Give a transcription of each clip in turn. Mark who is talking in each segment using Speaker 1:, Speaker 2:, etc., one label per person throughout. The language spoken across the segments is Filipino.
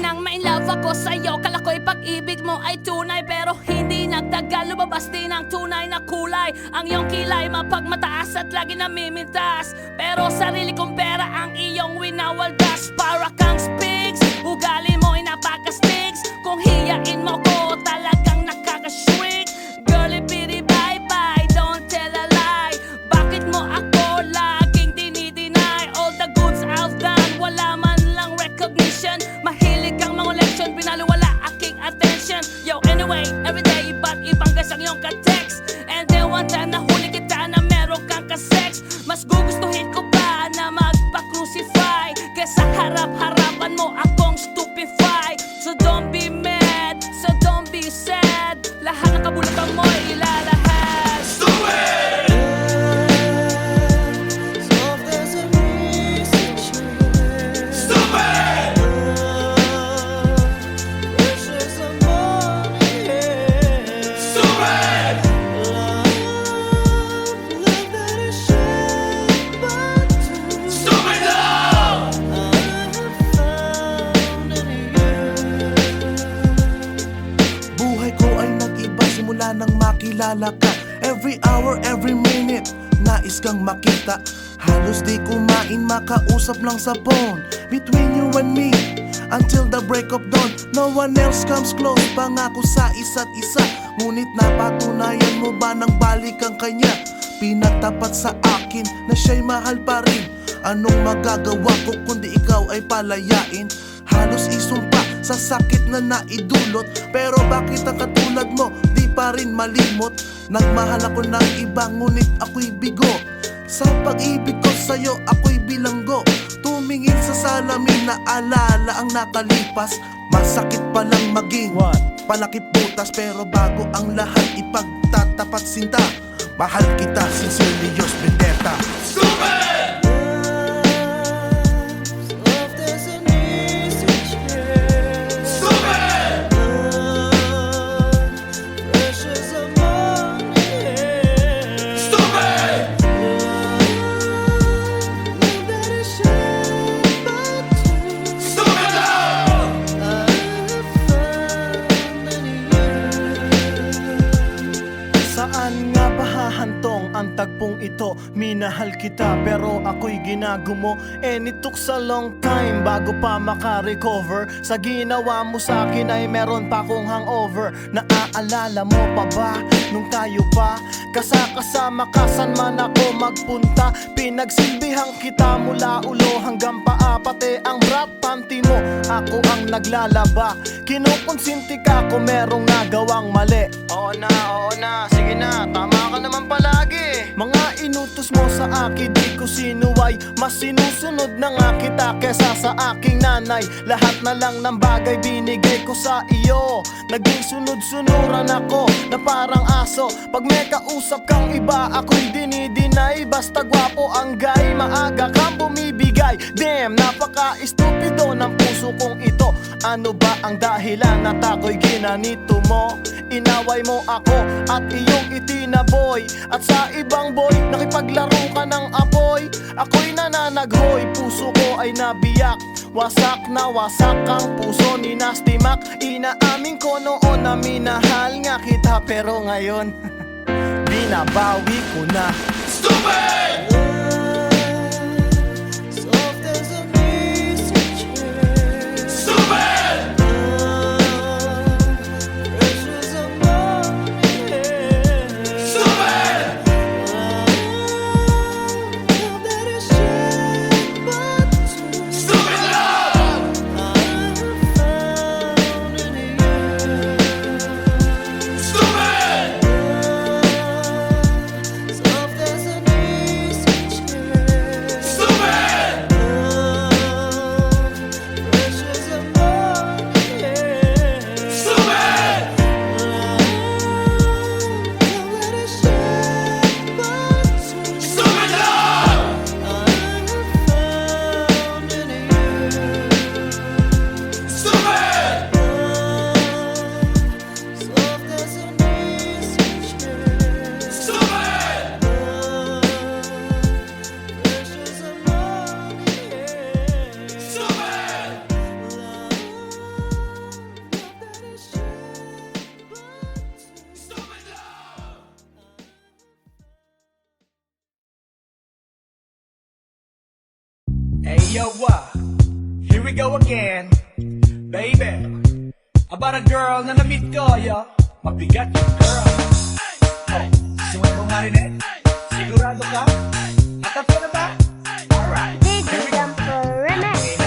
Speaker 1: nang ma-inlove ako sa'yo. Kala ko'y pag-ibig mo ay tunay, pero hindi nagtagal, lumabas din ang tunay na kulay. Ang iyong kilay mapagmataas at lagi namimintas, pero sarili kong pera ang iyong winawaldas. Para kang spigs, ugali mo ay napaka-stigs. Kung hiyain mo ko, talagang nakaka-shrink. Girlie bitty bye-bye, don't tell a lie. Bakit mo ako laging dinideny? All the goods I've done, wala man lang recognition. Mahilig kang mga leksyon, pinaliwala aking attention. Yo, anyway, everyday, iba't ibang gas ang iyong ka-text. And then one time nahuli kita na meron kang ka-sex. Mas gugustuhin ko pa na magpa-crucify kesa harap-harapan mo akong stupefy. So don't be mad, so don't be sad. Lahat ng kabulutan mo ilalahad.
Speaker 2: Stupid! Stupid! Stupid! Stupid love!
Speaker 3: Buhay ko ay nag-iba simula nang makilala ka. Every hour, every minute, nais kang makita. Halos di kumain, makausap lang sa phone. Between you and me, until the break of dawn. No one else comes close, pangako sa isa't isa. Ngunit napatunayan mo ba nang balik ang kanya? Pinagtapat sa akin na siya'y mahal pa rin. Anong magagawa ko kundi ikaw ay palayain? Halos isumpa sa sakit na naidulot, pero bakit ang katulad mo di pa rin malimot? Nagmahal ako ng iba ngunit ako'y bigo. Sa pag-ibig ko sa'yo ako'y bilanggo. Tumingin sa salamin na alala ang nakalipas. Masakit palang maging palakip butas, pero bago ang lahat ipagtatapat sinta. Mahal kita, sincerely yours, Vendetta.
Speaker 2: Stupid! Stupid! Stupid! Stupid love!
Speaker 4: Saan nga ba hahantong ang tagpong ito? Minahal kita pero ako'y ginagumo. And it took a long time bago pa makarecover. Sa ginawa mo sa akin ay meron pa akong hangover. Naaalala mo pa ba nung tayo pa kasama ka, saan man ako magpunta? Pinagsilbihan kita mula ulo hanggang paa, pati ang bra panty mo ako ang naglalaba. Kinukonsinti ka kung merong nagawang mali. Oo na, sige na, tama ka naman palagi. Mga inutos mo sa akin di ko sinuway. Mas sinusunod na nga kita kesa sa aking nanay. Lahat na lang ng bagay binigay ko sa iyo. Naging sunod-sunuran ako na parang aso. Pag may kausap kang iba ako'y dinidinay. Basta gwapo ang guy, maaga kang bumibigay. Damn, napaka-estupido ng puso kong ito. Ano ba ang dahilan at ako'y ginanito mo? Inaway mo ako at iyong itinaboy. At sa ibang boy, nakipaglaro ka ng apoy. Ako'y nananaghoy, puso ko ay nabiyak. Wasak na wasak ang puso ni Nasty Mac. Inaamin ko noon na minahal nga kita, pero ngayon binabawi ko na.
Speaker 2: Stupid! Stupid! Stupid! Stupid love! Stupid!
Speaker 5: Yo, here we go again, baby. About a girl na na-meet ko, yo. Mabigat yung girl. Oh, suway mo nga rin eh. Sigurado ka? Atap ka na ba? Alright, here we go. Namit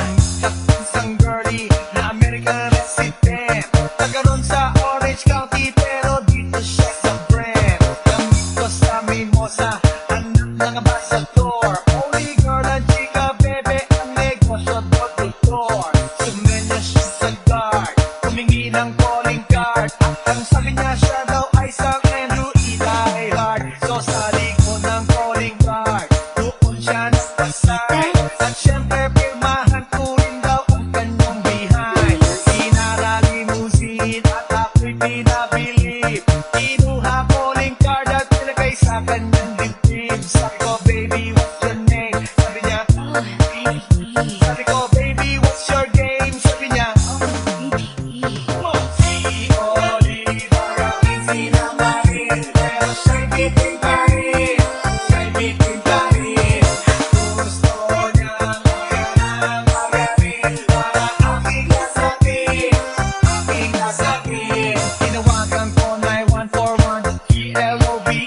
Speaker 5: isang girlie na American resident. Nagkaroon sa Orange County pero dito siya sa Brent. Namit ko sa Mimosa, anak ng ambassador. Only girl ang chika, bebe, ang negosyo doktor. Sumenya siya sa guard, humingi ng calling card. Ang sabi niya siya daw ay isang Andrew Eli Hart. So sa likod ng calling card, doon siya nagpasay. At syempre pirmahan ko rin daw ang kanyang behind. Sinara limousine at ako'y pinabilib. Kinuha calling card at nilagay sa kanyang dibdib. Sabi ko, baby, what's your name? Sabi niya, sabi ko, baby, what's your game? Sabi niya, si Oliver ang sinamarin. Pero siya'y bitin pa rin. Siya'y bitin pa rin. Gusto niya kaya magaling para aking nasakit. Aking nasakit. Tinawagan ko 9141 PLOVE.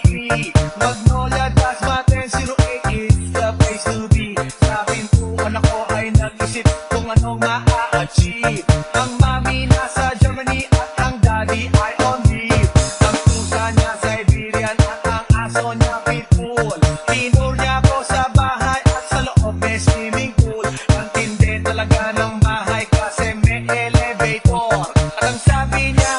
Speaker 5: Magnolia Dasma 1008 is the place to be. Sa pintuan ako ay nag-isip kung anong ma-achieve. Ang mami nasa Germany at ang daddy ay on leave. Ang pusa niya Siberian at ang aso niya pitbull. Tinur niya ako sa bahay at sa loob may swimming pool. Ang tindi talaga ng bahay kasi may elevator. At ang sabi niya,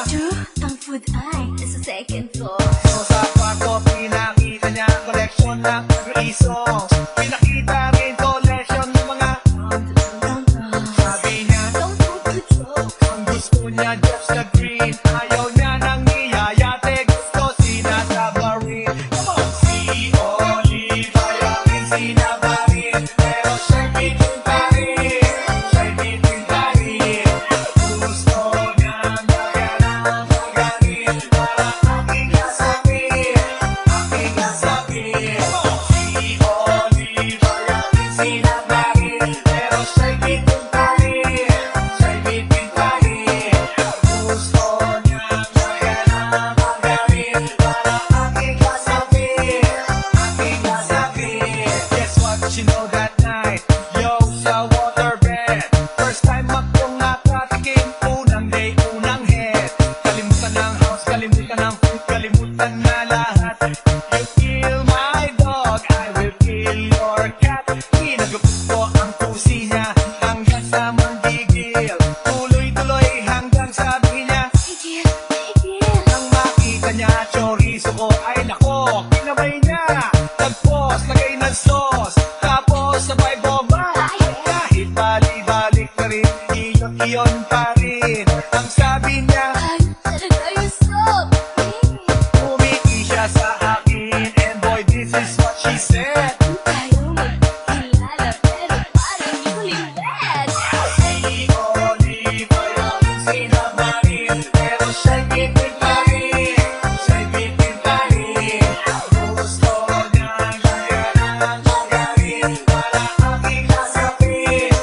Speaker 6: Ang food ay nasa second floor.
Speaker 5: so sa kwarto pinakita niya collection ng agree songs. Pinakita rin collection ng mga sabi niya,
Speaker 6: Don't go to joke.
Speaker 5: ang gusto niya just the green. Ayaw niya nang niyayate, gusto sinatabarin. Come on! Si Oliver ang sinabarin, pero siya'y bitin pa rin. Siya'y bitin pa rin. Gusto niya gaya ng magaling para aking nasakit. Aking nasakit. Si Oliver ang sinabarin, pero siya'y bitin pa rin. Siya'y bitin pa rin. Gusto niya gaya ng magaling para aking nasakit. Aking nasakit. Guess what you know that night? Yo, sa waterbed. First time akong nakatikim. Unang day, unang head. Kalimutan ng house, kalimutan ng food, kalimutan na lahat. You kill my dog, I will kill your cat. Kinagupit ko ang pusi niya hanggang sa manggigil. Tuloy-tuloy hanggang sabi niya,
Speaker 6: Tigil, tigil.
Speaker 5: nang makita niya chorizo ko ay nako, kinabay niya. Nagpos, lagay ng sauce, tapos sabay bomba. Kahit bali-balik na rin, iyon pa rin. Ang sabi niya,
Speaker 6: Ay, talaga yung stop.
Speaker 5: umiti siya sa akin. And boy, this is what she said.
Speaker 6: Tayo magkilala pero parang newlywed.
Speaker 5: Si Oliver ang sinamarin, pero siya'y bitin pa rin. Siya'y bitin pa rin. Gusto niya gaya ng magaling para aking nasakit.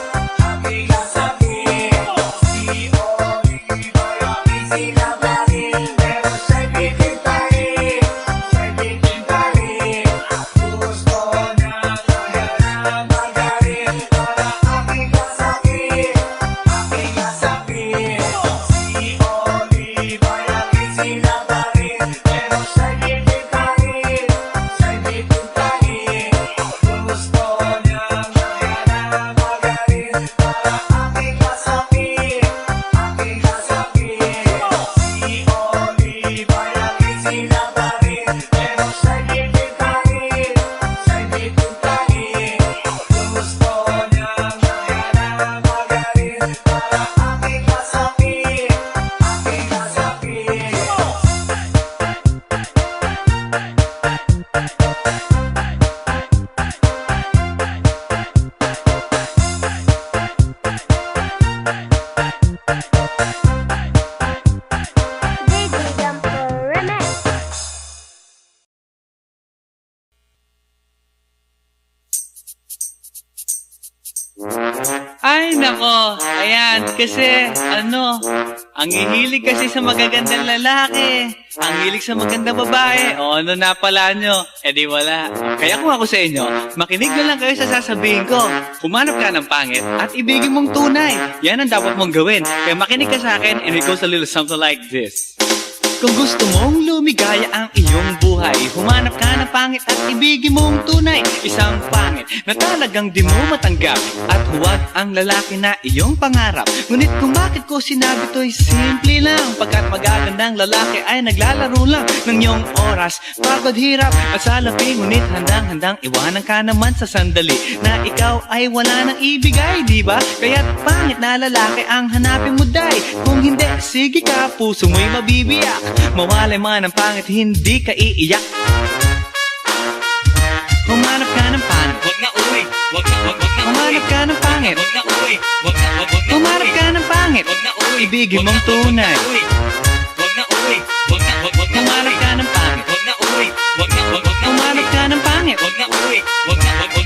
Speaker 5: Aking nasakit. Si Oliver ang sinamarin, pero siya'y bitin pa rin. Siya'y bitin pa rin. Gusto niya gaya ng magaling para aking nasakit. Aking nasakit. Si
Speaker 7: Kasi, ang hihilig kasi sa magagandang lalaki, ang hilig sa magandang babae, o ano na pala nyo, di wala. Kaya kung ako sa inyo, makinig na lang kayo sa sasabihin ko. Humanap ka ng pangit at ibigin mong tunay. Yan ang dapat mong gawin. Kaya makinig ka sa akin and it goes a little something like this. Kung gusto mong lumigaya ang iyong buhay, humanap ka ng pangit at ibigin mong tunay. Isang pangit na talagang di mo matanggap, at huwag ang lalaki na iyong pangarap. Ngunit kung bakit ko sinabi to'y simple lang, pagkat magagandang lalaki ay naglalaro lang ng iyong oras, pagod, hirap at salapi. Ngunit handang-handang iwanan ka naman sa sandali na ikaw ay wala nang ibigay, di ba? Kaya't pangit na lalaki ang hanapin mo, day. Kung hindi, sige ka, puso mo'y mabibiyak. Mawalay man ang pangit, hindi ka iiyak. Humanap ka ng pangit, wag na uwi. Humanap ka ng pangit, wag na uwi. Humanap ka ng pangit, wag na uwi. Ibigin mong tunay. Wag na uwi. Humanap ka ng pangit, wag na uwi. Humanap ka ng pangit, wag na uwi.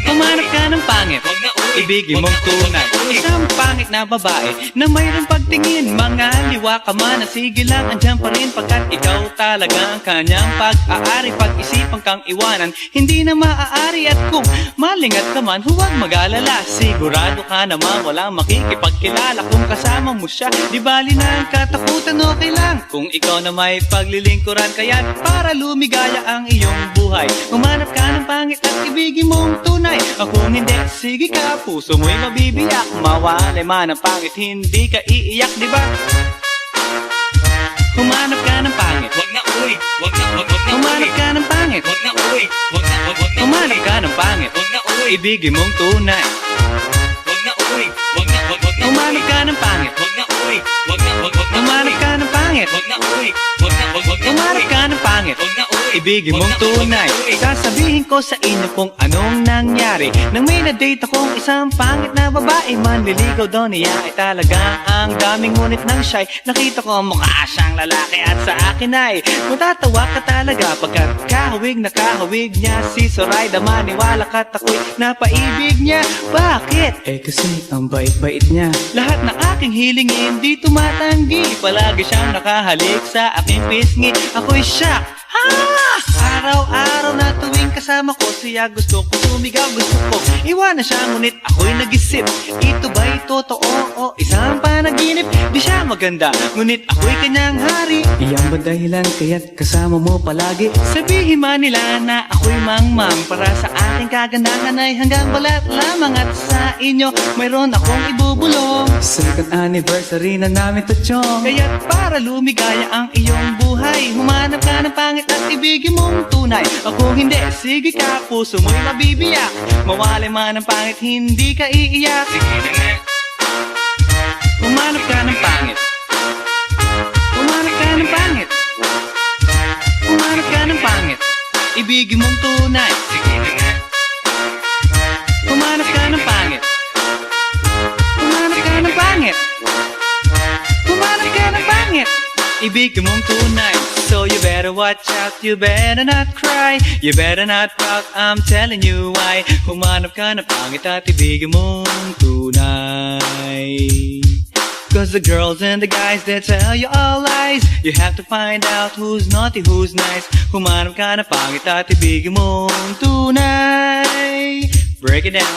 Speaker 7: Humanap ka ng pangit, wag na uwi. Ibigin mong tunay. Isang pangit na babae na mayroong pagtingin, mga liwa ka man, sige lang, andyan pa rin, pagkat ikaw talaga ang kanyang pag-aari. Pag-isipan kang iwanan, hindi na maaari. At kung malingat ka man, huwag mag-alala, sigurado ka naman walang makikipagkilala. Kung kasama mo siya, di bali na ang katakutan, okay lang kung ikaw na may paglilingkuran. Kaya't para lumigaya ang iyong buhay, humanap ka ng pangit at ibigin mong tunay. Kung hindi, sige ka, puso mo'y mabibiyak. Mawalay man ang pangit, hindi ka iiyak, di ba? Humanap ka ng pangit, wag na uwi. Humanap ka ng pangit, wag na uwi. Humanap ka ng pangit, wag na uwi. Ibigin mong tunay. Wag na uwi. Humanap ka ng pangit, wag na uwi. Humanap ka ng pangit, wag na uwi. Humanap ka ng pangit, wag na uwi. Ibigin mong tunay. Sasabihin ko sa inyo kung anong nangyari nang may na-date akong isang pangit na babae. Manliligaw daw niya ay talaga ang daming, ngunit nang shy, nakita ko mukha siyang lalaki at sa akin ay matatawa ka talaga, pagkat kahawig na kahawig niya si Zoraida. Maniwala ka't ako'y napaibig niya. Bakit? Kasi ang bait-bait niya. Lahat ng aking hilingin di tumatanggi, palagi siyang nakahalik sa aking pisngi. Ako'y shock. Araw-araw na tuwing kasama ko siya, gusto ko sumigaw, gusto ko iwanan siya, ngunit ako'y nag-isip, ito ba'y totoo o isang panaginip? Di siya maganda, ngunit ako'y kanyang hari. Iyan ba dahilan kaya't kasama mo palagi? Sabihin man nila na ako'y mangmang, para sa aking kagandahan ay hanggang balat lamang. At sa inyo mayroon akong ibubulong, second anniversary na namin to, chong. Kaya't para lumigaya ang iyong buhay, humanap ka ng pangit at ibigin mong tunay. Kung hindi, sige ka, puso mo'y mabibiyak. Mawalay man ang pangit, hindi ka iiyak. Sige na nga. Humanap ka ng pangit. Humanap ka ng pangit. Humanap ka ng pangit. Ibigin mong tunay. Sige na nga. Humanap ka ng pangit. Humanap ka ng pangit. Humanap ka ng pangit. Ibigin mong tunay. So you better watch out, you better not cry, you better not pout, I'm telling you why. Humanap ka ng pangit at ibigin mong tunay. Cause the girls and the guys, they tell you all lies. You have to find out who's naughty, who's nice. Humanap ka ng pangit at ibigin mong tunay. Break it down.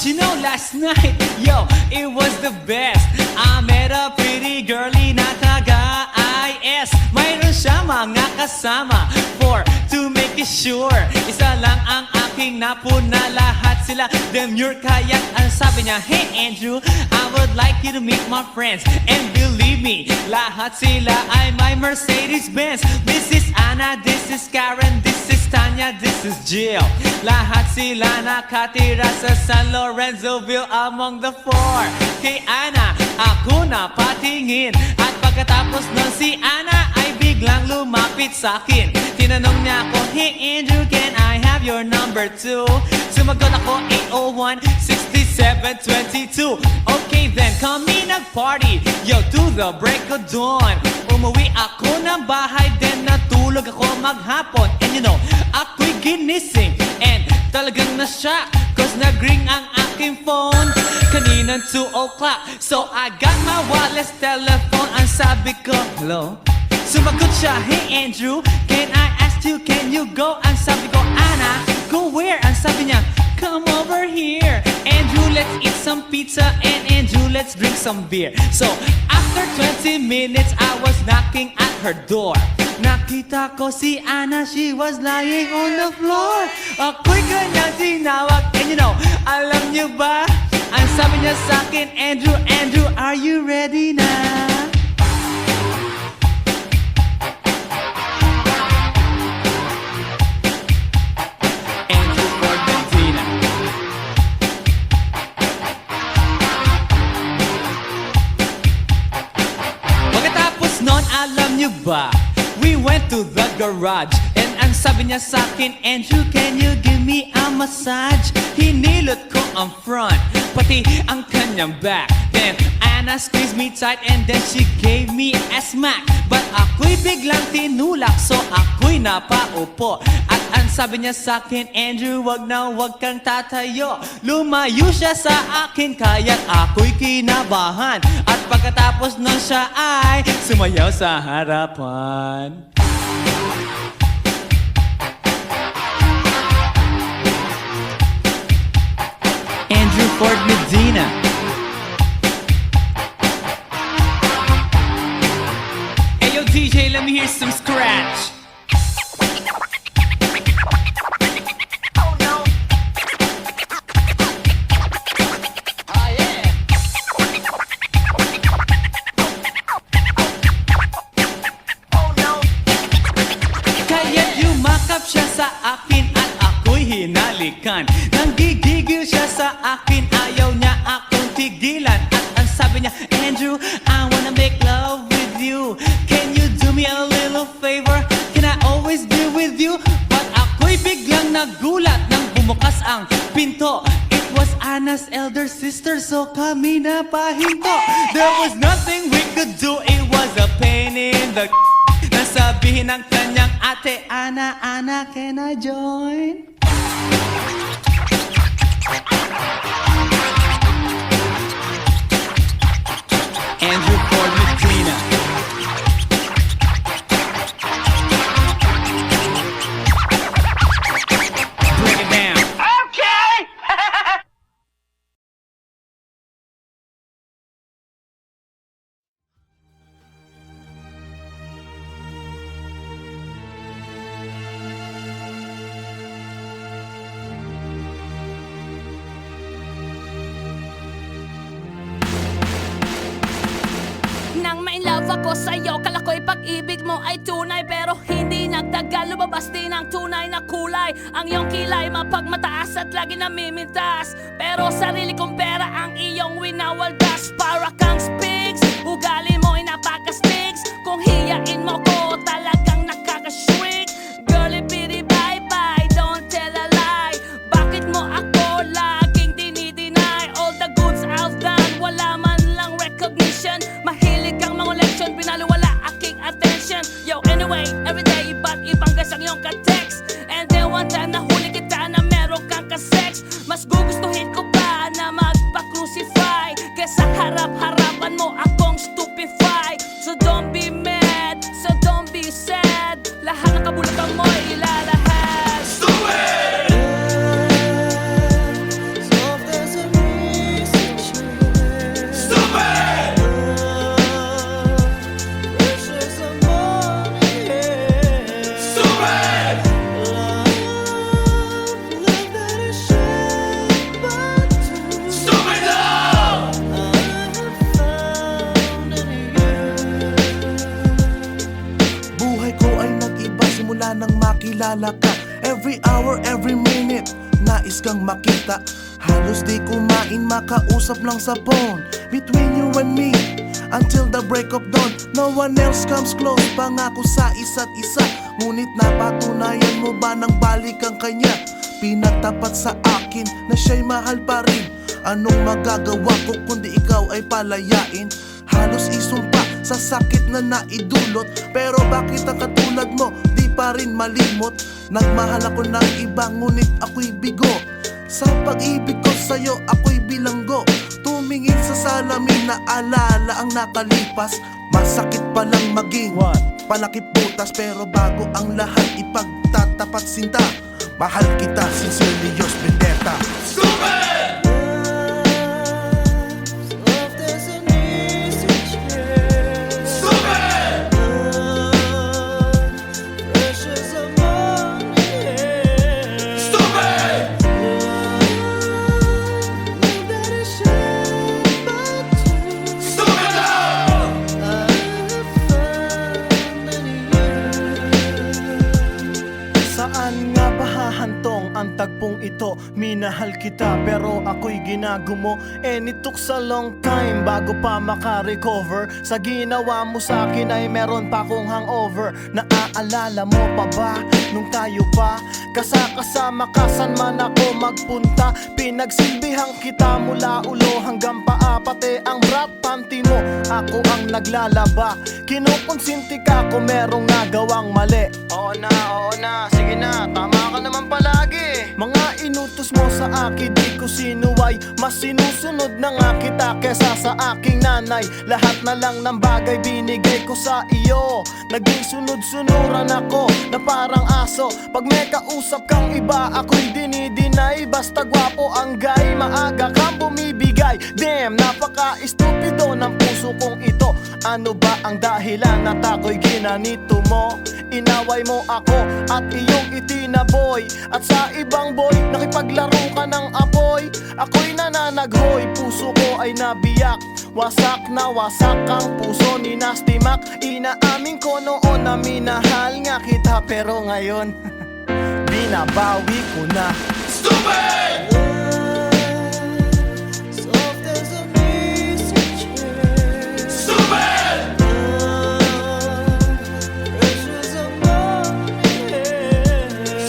Speaker 7: But you know last night, yo, it was the best. I met a pretty girlie na taga-IS. Mayroon siya mga kasama to make it sure. Isa lang ang aking napuna, lahat sila demure. Kaya't ang sabi niya, hey Andrew, I would like you to meet my friends. And believe me, lahat sila ay my Mercedes-Benz. This is Anna, this is Karen, this is Tanya, this is Jill. Lahat sila nakatira sa San Lorenzoville among the four. Kay Anna, ako na patingin. At pagkatapos nun si Anna ay biglang lumapit sa akin. Tinanong niya ako, hey Andrew, can I have your number too? Sumagot ako, 801-6722. Okay then, kami nag-party, yo, to the break of dawn. Umuwi ako ng bahay, then natulog ako maghapon. And you know, ako'y ginising, and talagang na-shock, cause nag-ring ang aking phone kaninang 2 o'clock. So I got my wireless telephone, ang sabi ko, hello? Sumagot siya, hey Andrew, can I ask you, can you go? Ang sabi ko, Anna, go where? Ang sabi niya, come over here. Andrew, let's eat some pizza, and Andrew, let's drink some beer. So after 20 minutes, I was knocking at her door. Nakita ko si Anna, she was lying on the floor. Ako'y kanyang tinawag, and you know, alam niyo ba? Ang sabi niya sa akin, Andrew, Andrew, are you ready na? Andrew for Bentina. Pagkatapos nun, alam niyo ba? We went to the garage, and ang sabi niya sa akin, Andrew, can you give me a massage? Hinilot ko ang front, pati ang kanyang back. Then Anna squeezed me tight, and then she gave me a smack. But ako'y biglang tinulak, so ako'y napaupo. At ang sabi niya sa akin, Andrew, wag na wag kang tatayo. Lumayo siya sa akin, kaya't ako'y kinabahan. At pagkatapos nun siya ay sumayaw sa harapan. Andrew Ford Medina. Hey yo DJ, let me hear some scratch. Kaya't yumakap siya sa akin at ako'y hinalikan. Nanggigigil siya sa akin, ayaw niya akong tigilan. At ang sabi niya, Andrew, I wanna make love with you. Can you do me a little favor? Can I always be with you? But ako'y biglang nagulat nang bumukas ang pinto. It was Anna's elder sister, so kami na pahinto. There was nothing we could do, it was a pain in the nasabihin ng kanyang ate, Anna, Anna, can I join? Andrew Ford Medina. Break it down.
Speaker 1: Nang ma-inlove ako sa'yo, kala ko'y pag-ibig mo ay tunay. Pero hindi nagtagal, lumabas din ang tunay na kulay. Ang iyong kilay mapagmataas at lagi namimintas. Pero sarili kong pera ang iyong winawaldas. Para kang spigs, ugali mo ay napaka-sticks. Kung hiyain mo ko, talagang nakaka-shrink. Girlie, pity, bye-bye, don't tell a lie. Bakit mo ako laging dinideny? All the goods I've done, wala man lang recognition. Mahilig kang mangoleksyon, pinaliwala aking attention. Yo, anyway, everyday iba't ibang guys ang iyong ka-text. And then one time nahuli kita na meron kang ka-sex. Mas gugustuhin ko pa na magpa-crucify kesa harap-harapan mo akong stupid
Speaker 3: nais kang makita. Halos di kumain, makausap lang sa phone. Between you and me, until the break of dawn. No one else comes close, pangako sa isa't isa. Ngunit napatunayan mo ba nang balik ang kanya? Pinagtapat sa akin na siya'y mahal pa rin. Anong magagawa ko kundi ikaw ay palayain? Halos isumpa sa sakit na naidulot. Pero bakit ang katulad mo di pa rin malimot? Nagmahal ako ng iba ngunit ako'y bigo. Sa pag-ibig ko sa'yo ako'y bilanggo. Tumingin sa salamin na alala ang nakalipas. Masakit palang maging palakip butas. Pero bago ang lahat ipagtatapat sinta. Mahal kita, sincerely yours, Vendetta.
Speaker 2: Stupid! Stupid! Stupid! Stupid love!
Speaker 4: Saan nga ba hahantong ang tagpong ito? Minahal kita pero ako'y ginagumo. And it took a long time bago pa makarecover. Sa ginawa mo sa akin ay meron pa akong hangover. Naaalala mo pa ba nung tayo pa kasama ka saan man ako magpunta? Pinagsilbihang kita mula ulo hanggang paa. Pati ang brat panty mo ako ang naglalaba. Kinukonsinti ka kung merong nagawang mali. Oo na, sige na, tama ka naman palagi. Mga inutos mo sa akin di ko sinuway. Mas sinusunod na nga kita kesa sa aking nanay. Lahat na lang ng bagay binigay ko sa iyo. Naging sunod-sunuran ako na parang aso. Pag may kausap kang iba ako'y dinidinay. Basta gwapo ang guy, maaga kang bumibigay. Damn, napaka-estupido ng puso kong ito. Ano ba ang dahilan at ako'y ginanito mo? Inaway mo ako at iyong itinaboy. At sa ibang boy, nakipaglaro ka ng apoy. Ako'y nananaghoy, puso ko ay nabiyak. Wasak na wasak ang puso ni Nasty Mac. Inaamin ko noon na minahal nga kita. Pero ngayon, binabawi ko na.
Speaker 2: Stupid! Stupid! Stupid! Stupid love!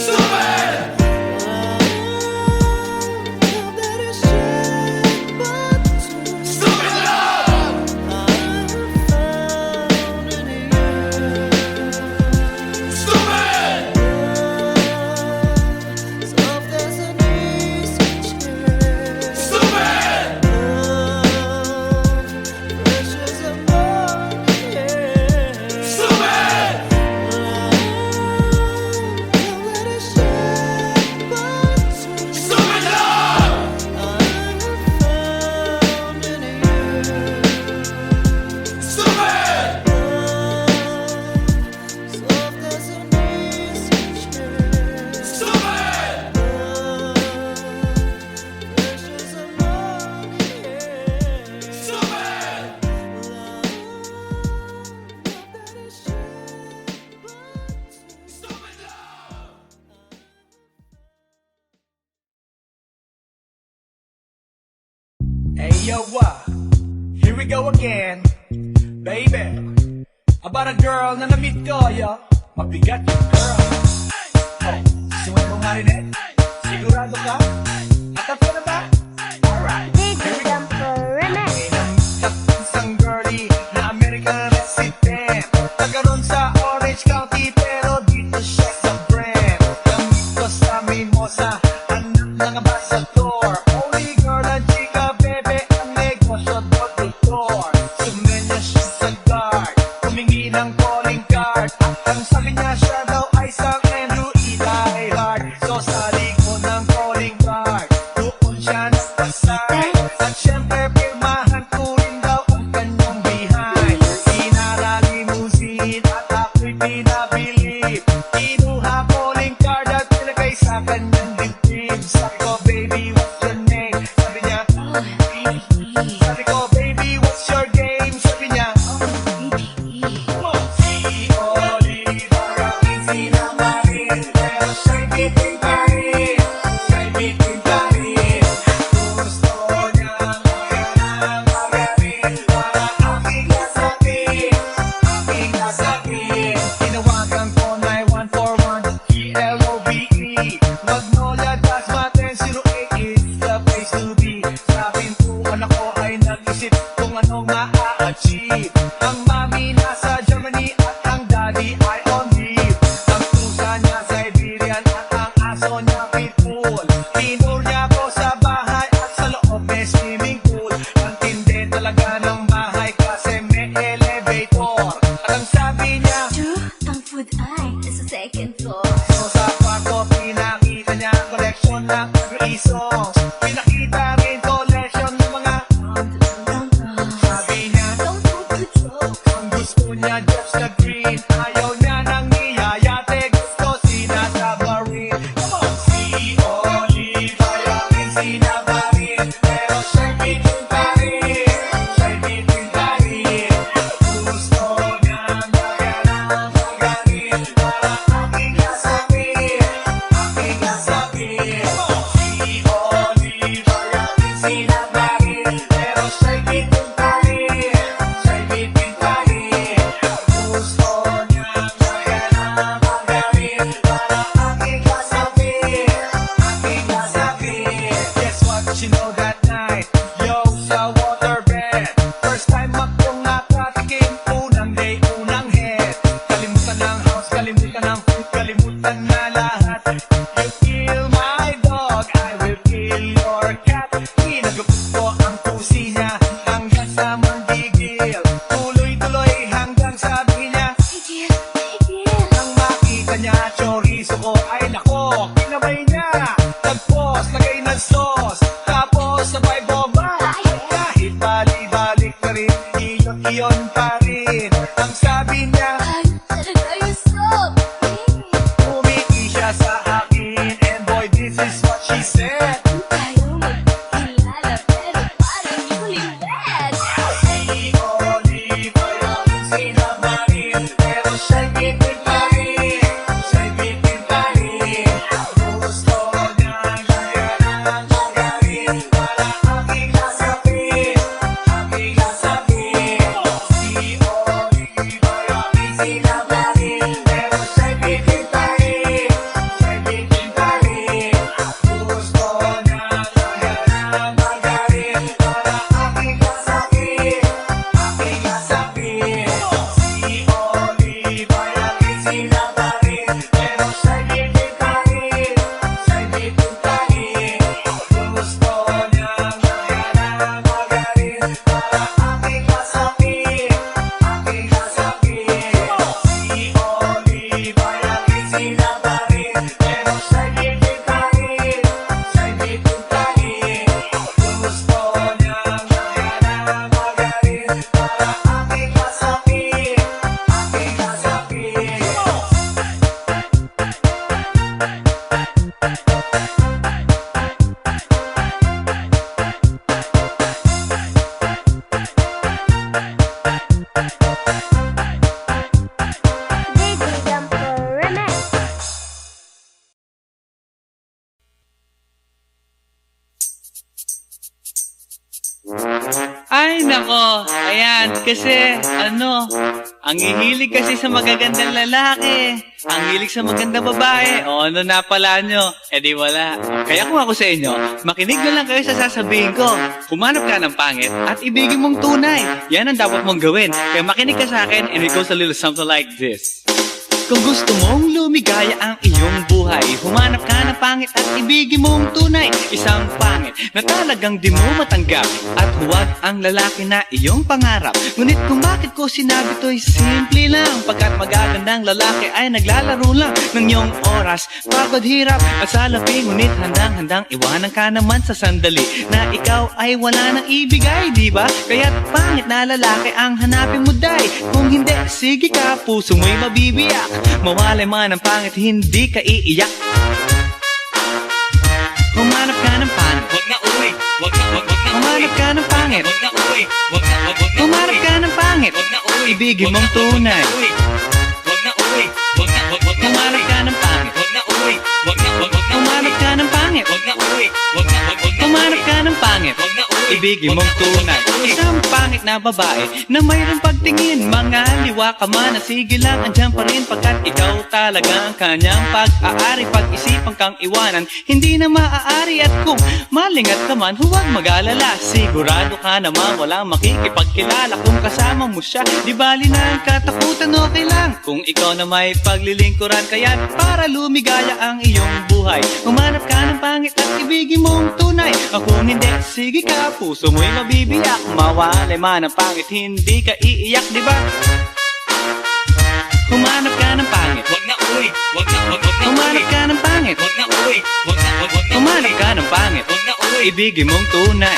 Speaker 2: Stupid! Stupid! Stupid! Stupid love! Stupid! Stupid! Stupid! Stupid love!
Speaker 5: Hey yo, here we go again, baby. About a girl na na-meet ko, yo. Mabigat yung girl. Oh, sinuwag mo nga rin eh. Sigurado ka? At ako na ba? Alright, here we go. Isang girlie na American resident. Nagkaroon sa Orange County pero dito siya sa brand. Gamit ko sa Mimosa, anak ng ambassador. Only girl ang chika, bebe, ang negosyo doctor. Sumenya siya sa guard, humingi ng calling card. Ang sabi niya siya daw ay San Andrew Eli Hard. So sa likod ng calling card, doon siya nakasay. At syempre pirmahan ko rin daw ang kanyang behind. Sinara limousine at ako'y pinabilib. Kinuha calling card at nilagay sa kanyang dibdib. Sabi ko, baby, what's your name? Sabi niya, sabi ko, baby, what's your game? Sabi niya, si Oliver ang sinamarin. Pero siya'y bitin pa rin. Siya'y bitin songs. Pinakita rin collection ng mga sabi niya,
Speaker 6: Don't move the joke.
Speaker 5: ang gusto niya just the green. Ayaw niya nang iyayate, gusto sinasabarin. Come on! Si Olive, ayaw rin sinabarin, pero siya'y bitin pa rin. Siya'y bitin pa rin. Gusto niyang magalang magaling para aking kasapin, aking kasapin. Si Olive, ayaw rin sinabarin, pero siya'y bitin pa rin. Siya'y bitin pa rin. Gusto niyang magalang magaling para aking kasapin, aking kasapin. Guess what you know that night? Yo, sa waterbed, first time akong nakatikim, unang day, unang head. Kalimutan ng house, kalimutan ng food, kalimutan na lahat. You kill my dog, I will kill your cat. Pinagupit ko ang pusi niya hanggang sa manggigil. Tuloy-tuloy hanggang sabi niya,
Speaker 6: Tigil, tigil.
Speaker 5: nang makita niya chorizo ko, ay nako, kinabay niya. Nagpos, lagay ng sauce, tapos sabay bomba. Kahit bali-balik na rin, iyon pa rin. Ang sabi niya,
Speaker 6: Ay, talaga you're so pretty.
Speaker 5: umiki siya sa akin, and boy, this is what she said.
Speaker 6: Tayo magkilala, pero parang newlywed.
Speaker 5: Si Olive, ayaw rin sinabarin, pero siya'y bitin pa rin. Siya'y bitin pa rin. Gusto niyang magalang magaling para aking kasapin, aking kasapin. Si Olive, ayaw rin sinabarin, pero siya'y bitin pa rin. Siya'y bitin pa rin. Gusto niyang magalang magaling para aking kasapin, aking kasapin. Si Olive, ayaw rin sinabarin, pero siya'y bitin pa rin. Siya'y bitin pa rin. Gusto niyang magalang magaling para aking kasapin, aking kasapin. Si Olive, ayaw rin sinabarin, pero siya'y bitin pa rin. Siya'y bitin pa rin. Gusto niyang magalang magaling para aking kasapin, aking kasapin.
Speaker 6: DJ Jumper Remix.
Speaker 7: Ay nako, ayan, kasi ang hihilig kasi sa magagandang lalaki, ang hilig sa magandang babae, o ano na pala nyo, di wala. Kaya kung ako sa inyo, makinig na lang kayo sa sasabihin ko. Humanap ka ng pangit at ibigin mong tunay. Yan ang dapat mong gawin. Kaya makinig ka sa akin and it goes a little something like this. Kung gusto mong lumigaya ang iyong buhay, humanap ka ng pangit at ibigin mong tunay. Isang pangit na talagang di mo matanggap, at huwag ang lalaki na iyong pangarap. Ngunit kung bakit ko sinabi to'y simple lang, pagkat magagandang lalaki ay naglalaro lang ng iyong oras, pagod, hirap at salapi. Ngunit handang-handang iwanan ka naman sa sandali na ikaw ay wala nang ibigay, di ba? Kaya't pangit na lalaki ang hanapin mo, day. Kung hindi, sige ka, puso mo'y mabibiyak. Mawalay man ang pangit, hindi ka iiyak. Humanap ka ng pangit,
Speaker 2: Wag na uwi, wag na
Speaker 7: humanap ka ng pangit,
Speaker 2: wag na uwi, wag na
Speaker 7: humanap ka ng pangit,
Speaker 2: wag na uwi,
Speaker 7: ibigin mong tunay.
Speaker 2: wag na uwi, wag na
Speaker 7: Humanap ka ng pangit,
Speaker 2: wag na uwi, wag na
Speaker 7: humanap ka ng pangit,
Speaker 2: wag na uwi, wag na
Speaker 7: humanap ka ng pangit,
Speaker 2: wag na uwi,
Speaker 7: ibigin mong tunay. Isang pangit na babae na mayroong pagtingin, mga liwa ka man, sige lang, andyan pa rin, pagkat ikaw talaga ang kanyang pag-aari. Pag-isipan kang iwanan, hindi na maaari, at kung malingat ka man, huwag mag-alala. Sigurado ka naman walang makikipagkilala kung kasama mo siya. Di bali na ang katakutan, okay lang kung ikaw na may paglilingkuran. Kaya para lumigaya ang iyong buhay, humanap ka ng pangit at ibigin mong tunay. Kung hindi, sige ka, puso mo'y mabibiyak. Mawalay man ang pangit, hindi ka iiyak, di ba? Humanap ka ng pangit,
Speaker 2: wag na uwi, wag na
Speaker 7: humanap ka ng pangit,
Speaker 2: wag na uwi, wag na
Speaker 7: Umanap ka ng pangit,
Speaker 2: Wag na uy,
Speaker 7: ibigin mong tunay.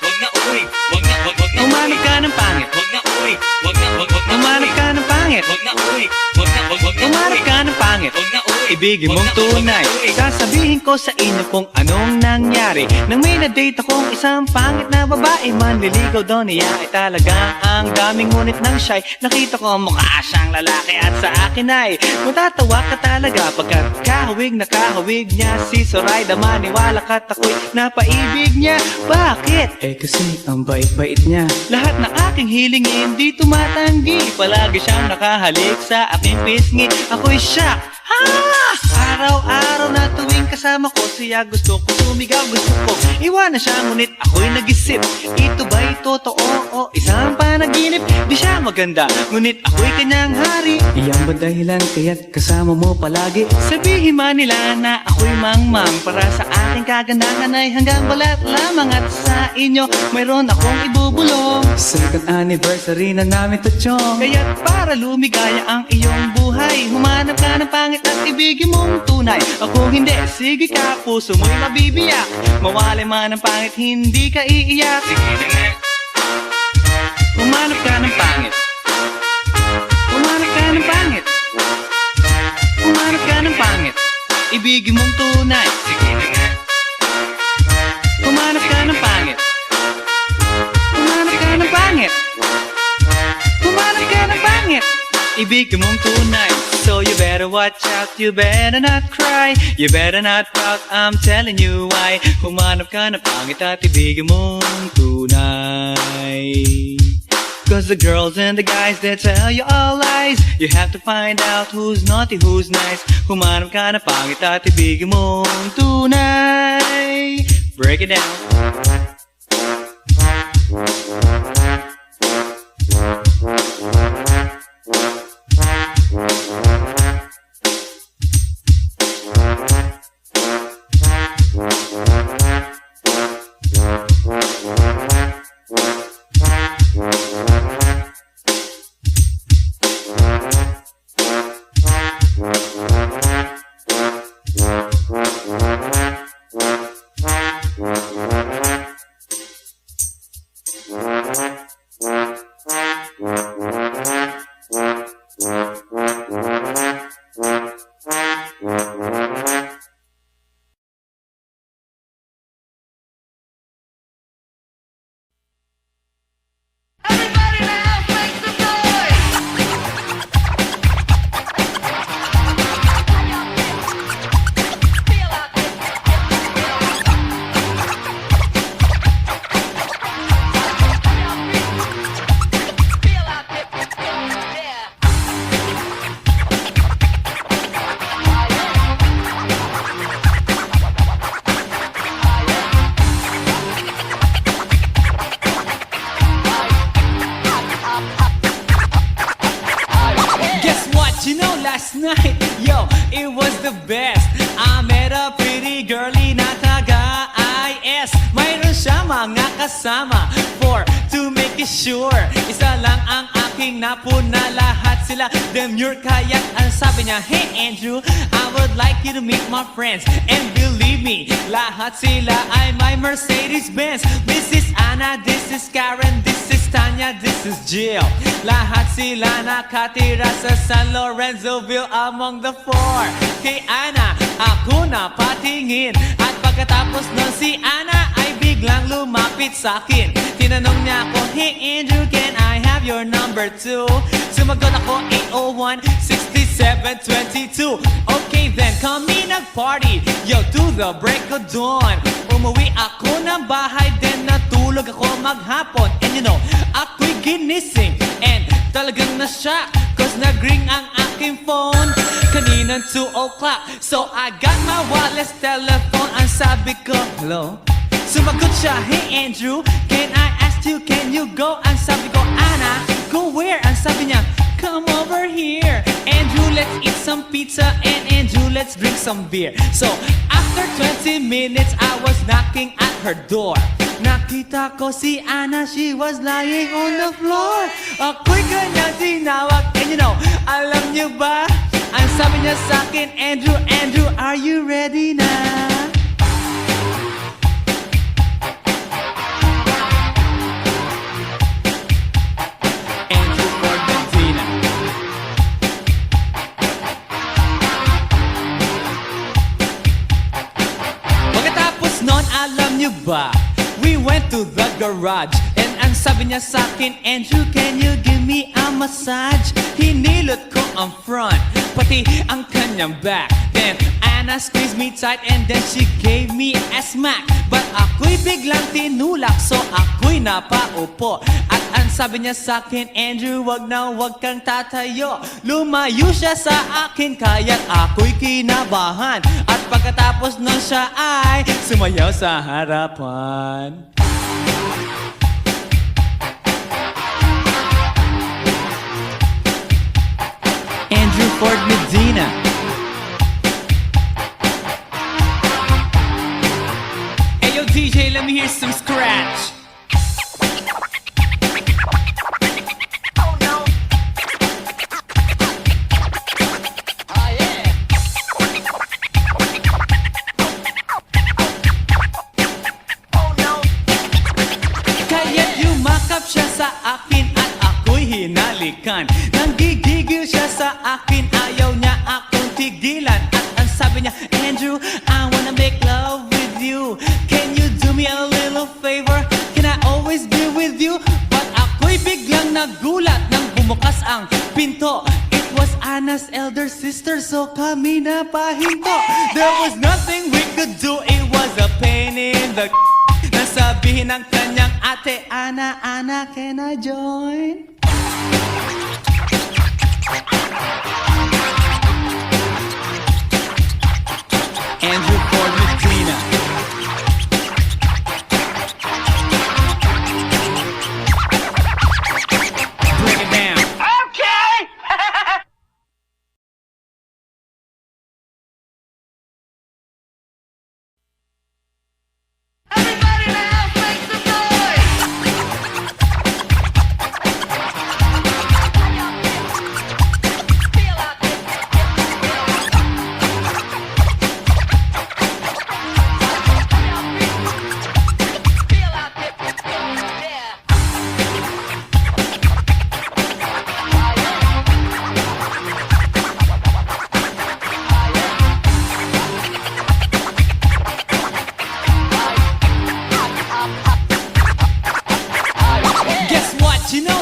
Speaker 2: wag na uy, wag na
Speaker 7: Umanap ka ng pangit,
Speaker 2: Wag na uy, wag na
Speaker 7: umanap ka ng pangit.
Speaker 2: Wag na uy, wag na
Speaker 7: Umanap ka ng pangit,
Speaker 2: Wag na uy,
Speaker 7: ibigin mong tunay. Sasabihin ko sa inyo kung anong nangyari nang may na-date akong isang pangit na babae. Manliligaw daw niya ay talaga ang daming ngunit ng shy. Nakita ko mukha siyang lalaki at sa akin ay matatawa ka talaga pagkat kahawig na kahawig niya si Zoraida. Maniwala ka't ako'y napaibig niya. Bakit? Eh kasi ang bait-bait niya. Lahat ng aking hilingin di tumatanggi. Palagi siyang nakahalik sa aking pisngi. Ako'y shock. Ha! Araw-araw na tuwing kasama ko siya, gusto ko sumigaw, gusto ko iwanan siya, ngunit ako'y nag-isip, ito ba'y totoo o isang panaginip? Di siya maganda, ngunit ako'y kanyang hari. Iyan ba dahilan kaya't kasama mo palagi? Sabihin man nila na ako'y mangmang, para sa aking kagandahan ay hanggang balat lamang. At sa inyo mayroon akong ibubulong. Second anniversary na namin to, chong. Kaya't para lumigaya ang iyong buhay, humanap ka ng pangit at ibigin mong tunay. Ako hindi, sige ka, puso mo'y mabibiyak. Mawalay man ang pangit, hindi ka iiyak.
Speaker 2: Sige na nga,
Speaker 7: Humanap ka ng pangit. Humanap ka ng pangit. Humanap ka ng pangit, ibigin mong tunay.
Speaker 2: sige na nga,
Speaker 7: Humanap ka ng pangit. Humanap ka ng pangit. Humanap ka ng pangit, ibigin mong tunay. So you better watch out, you better not cry, you better not pout, I'm telling you why. Humanap ka ng pangit at ibigin mong tunay. Cause the girls and the guys, they tell you all lies. You have to find out who's naughty, who's nice. Humanap ka ng pangit at ibigin mong tunay. Break it down. Last night, yo, it was the best. I met a pretty girlie na taga-IS. Mayroon siya mga kasama to make it sure. Isa lang ang aking napuna, lahat sila demure. Kaya ang sabi niya, hey Andrew, I would like you to meet my friends. And believe me, lahat sila ay my Mercedes-Benz. This is Anna, this is Karen, this is Tanya, this is Jill. Lahat sila nakatira sa San Lorenzoville among the four. Kay Ana, ako na patingin. At pagkatapos nun si Ana ay biglang lumapit sa akin. Tinanong niya ako, hey Andrew, can I have your number too? Sumagot ako, 801-6722. Okay then, kami nag-party, yo, to the break of dawn. Umuwi ako ng bahay, then natulog ako maghapon. And you know, ako'y ginising and talagang na-shock, cause nag-ring ang aking phone kaninang 2 o'clock. So I got my wireless telephone. Ang sabi ko, hello? Sumagot siya, hey Andrew, can I ask you, can you go? Ang sabi ko, Anna, go where? Ang sabi niya, come over here. Andrew, let's eat some pizza, and Andrew, let's drink some beer. So after 20 minutes, I was knocking at her door. Nakita ko si Anna, she was lying on the floor. Ako'y kanyang tinawag, and you know, alam niyo ba? Ang sabi niya sa akin, Andrew, Andrew, are you ready na? noon, alam nyo ba? We went to the garage and ang sabi niya sa'kin, Andrew, can you give me a massage? Hinilot ko ang front, pati ang kanyang back. Then Anna squeezed me tight and then she gave me a smack. But ako'y biglang tinulak, so ako'y napaupo. At ang sabi niya sa'kin, Andrew, wag kang tatayo. Lumayo siya sa akin, kaya't ako'y kinabahan. At pagkatapos nun siya ay sumayaw sa harapan. Andrew Ford Medina. Hey yo DJ, let me hear some scratch. Kaya't yumakap siya sa akin at ako'y hinalikan. Nanggigigil siya sa akin, ayaw niya akong tigilan. At ang sabi niya, Andrew, I wanna make love with you. Can you do me a little favor? Can I always be with you? But ako'y biglang nagulat nang bumukas ang pinto. It was Anna's elder sister, so kami na pahinto. There was nothing we could do, it was a pain in the nasabihin ng kanyang ate, Anna, can I join? Andrew Ford Medina. Bring it down.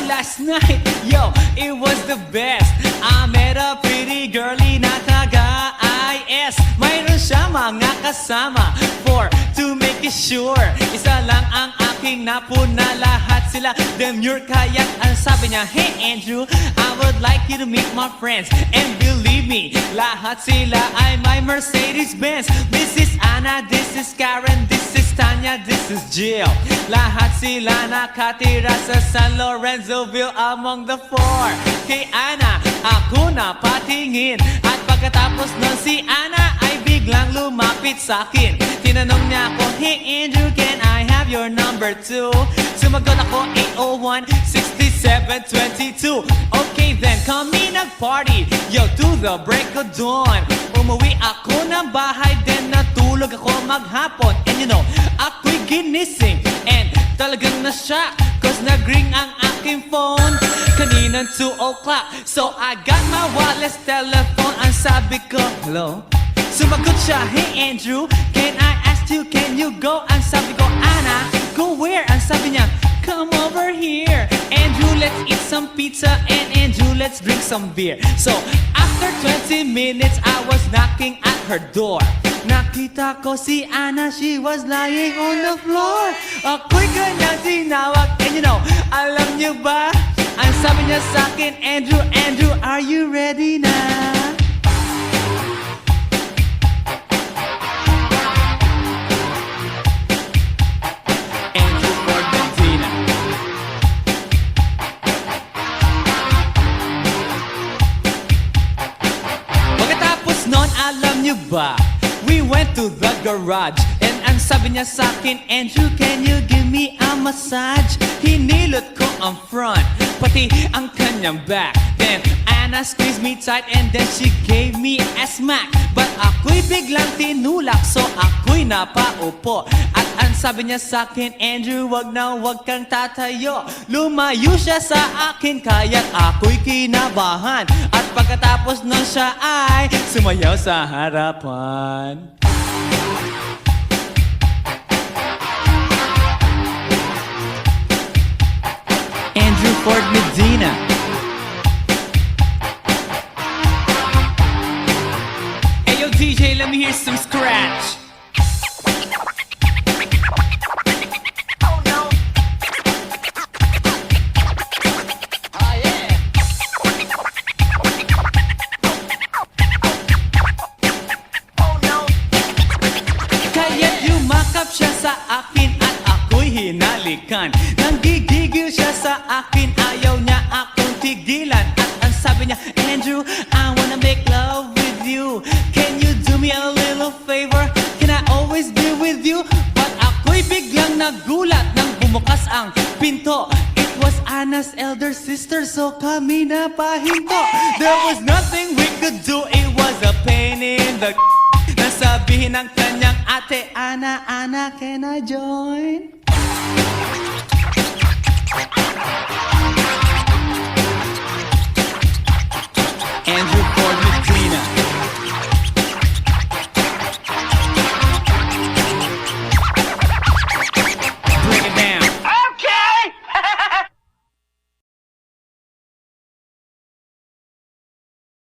Speaker 7: Last night, yo, it was the best. I met a pretty girlie na taga-IS. Mayroon siya mga kasama to make it sure. Isa lang ang aking napuna, lahat sila demure. Kaya't ang sabi niya, hey Andrew, I would like you to meet my friends. And believe me, lahat sila ay my Mercedes-Benz. This is Anna, this is Karen, this is Tanya, this is Jill. Lahat sila nakatira sa San Lorenzoville among the four. Kay Anna, ako na patingin. At pagkatapos nun si Anna ay biglang lumapit sa akin. Tinanong niya ako, hey Andrew, can I have your number too? Sumagot ako, 801-6722. Okay then, kami nag-party, yo, to the break of dawn. Umuwi ako ng bahay, then natulog ako maghapon. And you know, ako'y ginising and talagang na-shock, cause nag-ring ang aking phone kaninang 2 o'clock. So I got my wireless telephone. Ang sabi ko, hello? Sumagot siya, hey Andrew, can I ask you, can you go? Ang sabi ko, Anna, go where? Ang sabi niya, come over here. Andrew, let's eat some pizza, and Andrew, let's drink some beer. So after 20 minutes, I was knocking at her door. Nakita ko si Anna, she was lying on the floor. Ako'y kanyang tinawag, and you know, alam niyo ba? Ang sabi niya sa akin, Andrew, are you ready na? Andrew Ford Medina. Pagkatapos nun, alam niyo ba? We went to the garage and ang sabi niya sa'kin, Andrew, can you give me a massage? Hinilot ko ang front, pati ang kanyang back. Then Anna squeezed me tight and then she gave me a smack. But ako'y biglang tinulak, so ako'y napaupo. At ang sabi niya sa'kin, Andrew, wag kang tatayo. Lumayo siya sa akin, kaya't ako'y kinabahan. At pagkatapos nun siya ay sumayaw sa harapan. siya sa akin at ako'y hinalikan. Nanggigigil siya sa akin, ayaw niya akong tigilan. At ang sabi niya, Andrew, I wanna make love with you. Can you do me a little favor? Can I always be with you? But ako'y biglang nagulat nang bumukas ang pinto. It was Anna's elder sister, so kami na pahinto. There was nothing we could do, it was a pain in the Nasabihin ng kanyang ate, Ana, can I join?